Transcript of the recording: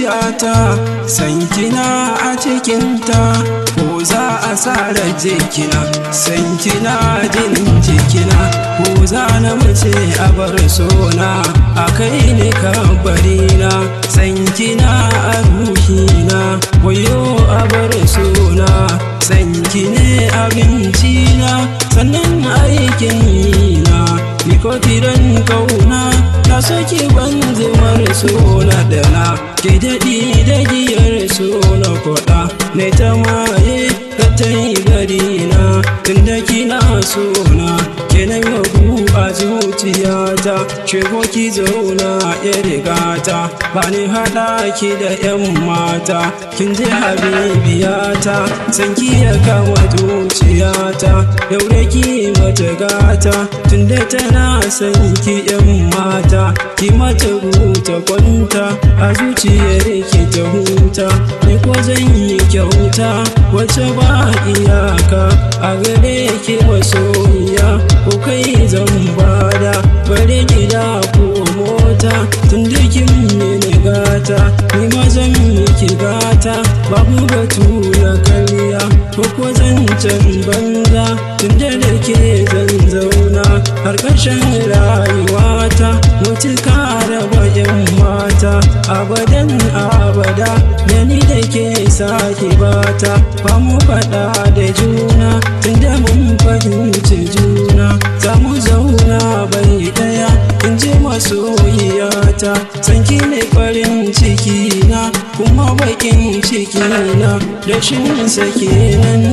zuciyata san kina a cikinta ko za a sare jikina san kina jinin jikina ko za na mace a bar sona a kai ne kabarina san kina a ruhina wayo a bar sona san kine abincina sannan aikin yina ni ko kiran kauna na soki banzumar sona da na ke daɗi da giyar sona koɗa ne ta maye ka ta yi gari na tunda kina sona ke na yabu a zuciyata shigo ki zauna ya rigata ba ni haɗa ki da yan mata kin ji habibiyata san ki ya kama zuciyata daure ki mata gata tunda tana san ki yan mata ki mata huta kwanta a zuciyar ki ta huta ni ko zan yi kyauta wacce ba iyaka a gare ki masoyiya ko kai zan bada bare gida ko mota tunda kin mini gata ni ma zan miki gata babu batu na karya ko zancen banza tunda da ke zan zauna har ƙarshen rayuwata mutuka raba yan mata abadan abada da ni da ke sake bata ba mu faɗa da juna tunda mun fahimci juna za mu zauna bai ɗaya in ji masoyiyata san ki ne farin ciki na kuma bakin ciki na rashin sa kenan